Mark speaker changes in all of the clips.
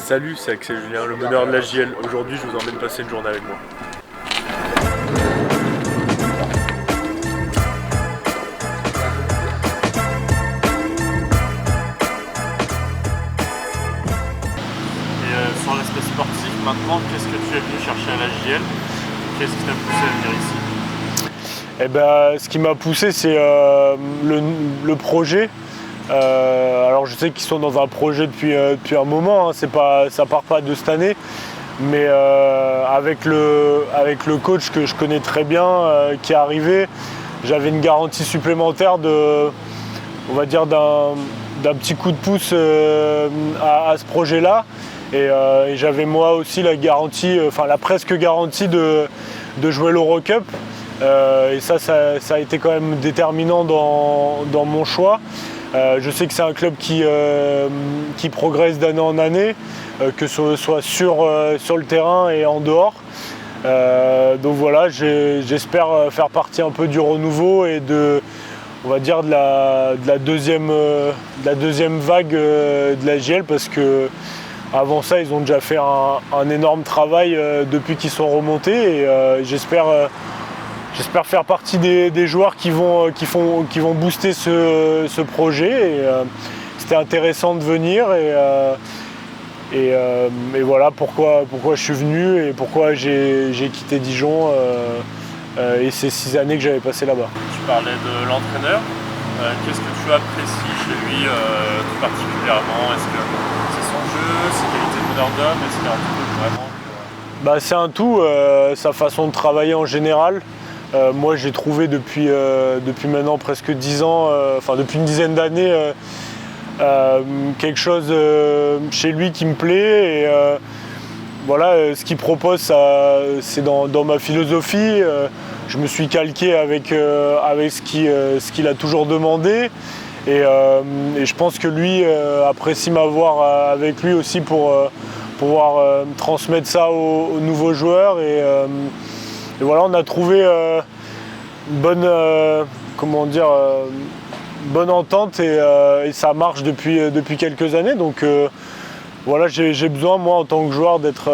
Speaker 1: Salut, c'est Axel Julien, le meneur de la JL. Aujourd'hui, je vous emmène passer une journée avec moi. Sur l'aspect sportif, maintenant, qu'est-ce que tu es venu chercher à la JL? Qu'est-ce qui t'a poussé à venir ici?
Speaker 2: Ce qui m'a poussé, c'est le projet. Alors je sais qu'ils sont dans un projet depuis un moment, hein, ça part pas de cette année, mais avec le coach que je connais très bien qui est arrivé, j'avais une garantie supplémentaire on va dire d'un petit coup de pouce à ce projet-là. Et j'avais moi aussi la garantie, la presque garantie de jouer l'Eurocup. Et ça a été quand même déterminant dans mon choix. Je sais que c'est un club qui progresse d'année en année, que ce soit sur le terrain et en dehors. Donc voilà, j'espère faire partie un peu du renouveau et on va dire de la deuxième vague de la JL, parce que avant ça, ils ont déjà fait un énorme travail depuis qu'ils sont remontés, et j'espère faire partie des joueurs qui vont booster ce projet. Et c'était intéressant de venir, et voilà pourquoi je suis venu et pourquoi j'ai quitté Dijon et ces 6 années que j'avais passé là-bas.
Speaker 1: Tu parlais de l'entraîneur. Qu'est-ce que tu apprécies chez lui tout particulièrement? Est-ce que c'est son jeu, ses qualités de meneur d'homme? Est-ce qu'il y a un truc vraiment
Speaker 2: C'est un tout, sa façon de travailler en général. Moi j'ai trouvé depuis maintenant presque 10 ans, depuis une dizaine d'années, quelque chose chez lui qui me plaît. Et ce qu'il propose, c'est dans ma philosophie. Je me suis calqué avec ce qu'il a toujours demandé. Et je pense que lui apprécie m'avoir avec lui aussi pour pouvoir transmettre ça aux nouveaux joueurs. Et voilà, on a trouvé une bonne entente, et ça marche depuis quelques années. Donc voilà, j'ai besoin, moi, en tant que joueur, d'être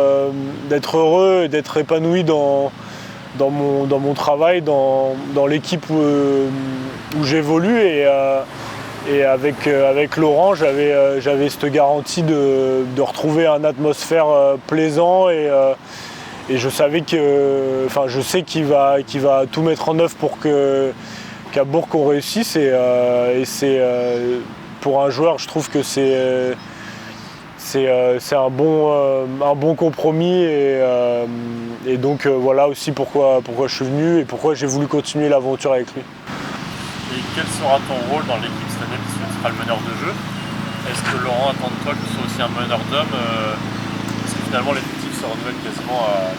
Speaker 2: heureux et d'être épanoui dans mon travail, dans l'équipe où j'évolue. Et avec Laurent, j'avais cette garantie de retrouver une atmosphère plaisant, et je savais je sais qu'il va tout mettre en œuvre pour qu'à Bourg on réussisse, et c'est pour un joueur, je trouve que c'est un bon compromis, et donc voilà aussi pourquoi je suis venu et pourquoi j'ai voulu continuer l'aventure avec lui.
Speaker 1: Et quel sera ton rôle dans l'équipe cette année, puisque tu seras le meneur de jeu? Est-ce que Laurent attend de toi que tu sois aussi un meneur d'homme? Parce que finalement l'effectif se renouvelle quasiment à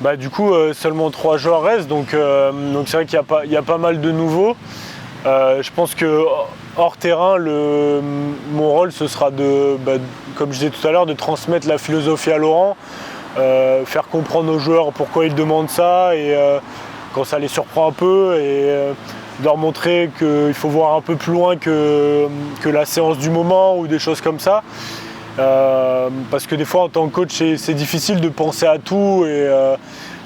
Speaker 1: 90%.
Speaker 2: Du coup, seulement 3 joueurs restent, donc c'est vrai qu'il y a pas mal de nouveaux. Je pense que hors terrain, mon rôle, ce sera comme je disais tout à l'heure, de transmettre la philosophie à Laurent, faire comprendre aux joueurs pourquoi ils demandent ça, et quand ça les surprend un peu, et leur montrer qu'il faut voir un peu plus loin que la séance du moment ou des choses comme ça. Parce que des fois, en tant que coach, c'est difficile de penser à tout, et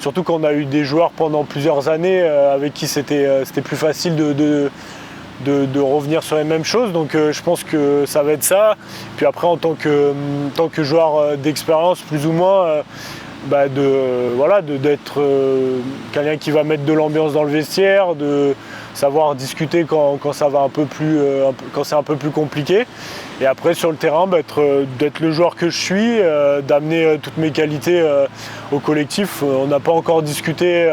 Speaker 2: surtout quand on a eu des joueurs pendant plusieurs années avec qui c'était plus facile de revenir sur les mêmes choses. Donc je pense que ça va être ça. Puis après, en tant que joueur d'expérience, plus ou moins, d'être quelqu'un qui va mettre de l'ambiance dans le vestiaire, de savoir discuter quand ça va quand c'est un peu plus compliqué. Et après, sur le terrain, d'être le joueur que je suis, d'amener toutes mes qualités au collectif. On n'a pas encore discuté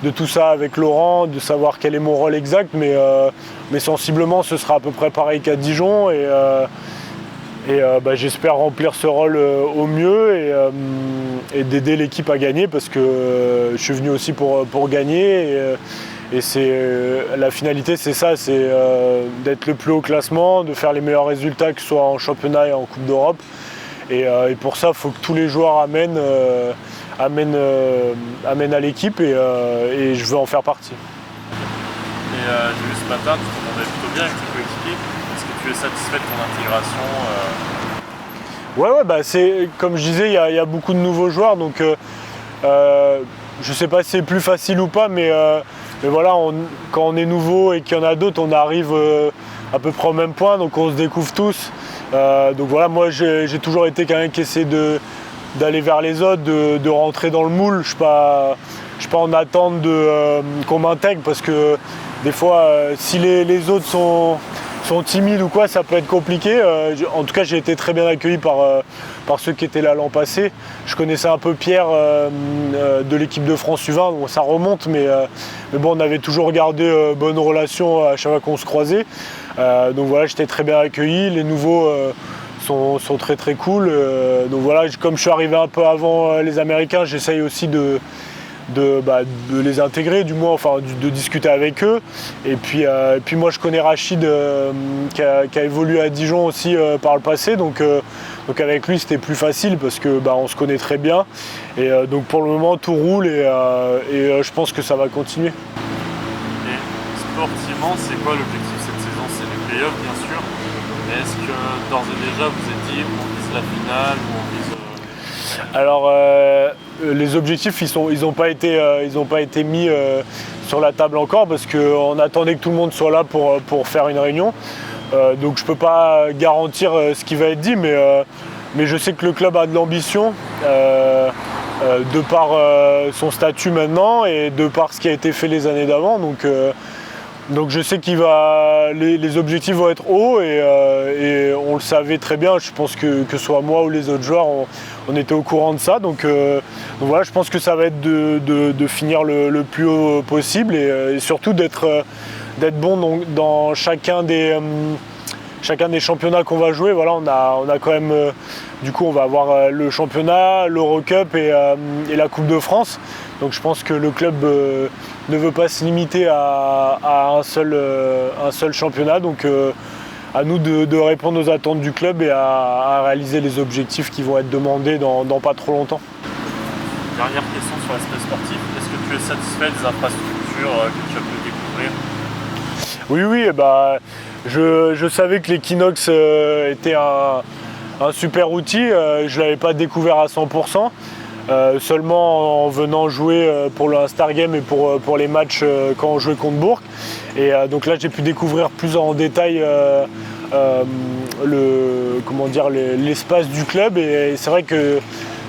Speaker 2: de tout ça avec Laurent, de savoir quel est mon rôle exact, mais sensiblement ce sera à peu près pareil qu'à Dijon, et j'espère remplir ce rôle au mieux, et d'aider l'équipe à gagner, parce que je suis venu aussi pour gagner, et la finalité, c'est ça, c'est d'être le plus haut classement, de faire les meilleurs résultats, que ce soit en championnat et en Coupe d'Europe, et pour ça il faut que tous les joueurs amènent à l'équipe, et je veux en faire partie.
Speaker 1: Et j'ai vu ce matin, tu t'entendais plutôt bien avec tes coéquipiers. Est-ce que tu es satisfait de ton intégration
Speaker 2: Ouais, bah comme je disais, il y a beaucoup de nouveaux joueurs, donc je sais pas si c'est plus facile ou pas, mais voilà, quand on est nouveau et qu'il y en a d'autres, on arrive à peu près au même point, donc on se découvre tous. Donc voilà, moi j'ai toujours été quelqu'un qui essaie d'aller vers les autres, de rentrer dans le moule. Je suis pas en attente qu'on m'intègre, parce que des fois, si les autres sont timides ou quoi, ça peut être compliqué. En tout cas, j'ai été très bien accueilli par ceux qui étaient là l'an passé. Je connaissais un peu Pierre de l'équipe de France U20, bon, ça remonte, mais bon, on avait toujours gardé bonne relation à chaque fois qu'on se croisait. Donc voilà, j'étais très bien accueilli. Les nouveaux sont très très cool. Donc voilà, comme je suis arrivé un peu avant les Américains, j'essaye aussi de les intégrer, du moins, enfin de discuter avec eux. Et puis moi je connais Rachid qui a évolué à Dijon aussi par le passé, donc avec lui c'était plus facile parce que on se connaît très bien. Et donc pour le moment tout roule et je pense que ça va continuer.
Speaker 1: Et sportivement, c'est quoi l'objectif cette saison? C'est les playoffs bien sûr, mais est-ce que d'ores et déjà vous êtes dit on vise la finale ou on vise...
Speaker 2: Alors les objectifs ils ont pas été mis sur la table encore, parce qu'on attendait que tout le monde soit là pour faire une réunion. Donc je peux pas garantir ce qui va être dit, mais je sais que le club a de l'ambition de par son statut maintenant et de par ce qui a été fait les années d'avant. Donc je sais les objectifs vont être hauts et on le savait très bien. Je pense que soit moi ou les autres joueurs, on était au courant de ça. Donc voilà, je pense que ça va être de finir le plus haut possible et surtout d'être bon dans chacun des championnats qu'on va jouer. Voilà, on a quand même, du coup on va avoir le championnat, l'Eurocup et la Coupe de France. Donc je pense que le club ne veut pas se limiter à un seul championnat. Donc à nous de répondre aux attentes du club et à réaliser les objectifs qui vont être demandés dans pas trop longtemps.
Speaker 1: Dernière question sur l'aspect sportif, est-ce que tu es satisfait des infrastructures que tu as pu découvrir?
Speaker 2: Oui, je savais que l'Equinox était un super outil. Je ne l'avais pas découvert à 100%. Seulement en venant jouer pour le Star Game et pour les matchs quand on jouait contre Bourg. Et donc là j'ai pu découvrir plus en détail l'espace du club, et c'est vrai que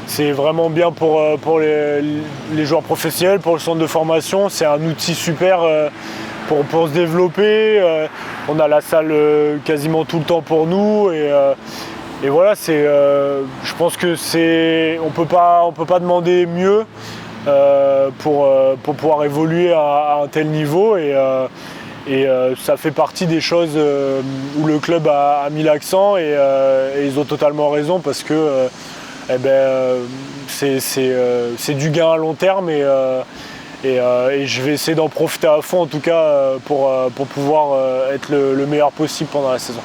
Speaker 2: c'est vraiment bien pour les joueurs professionnels, pour le centre de formation. C'est un outil super pour se développer. On a la salle quasiment tout le temps pour nous et voilà, je pense que on peut pas demander mieux pour pouvoir évoluer à un tel niveau et ça fait partie des choses où le club a mis l'accent et ils ont totalement raison, parce que c'est du gain à long terme et je vais essayer d'en profiter à fond, en tout cas pour pouvoir être le meilleur possible pendant la saison.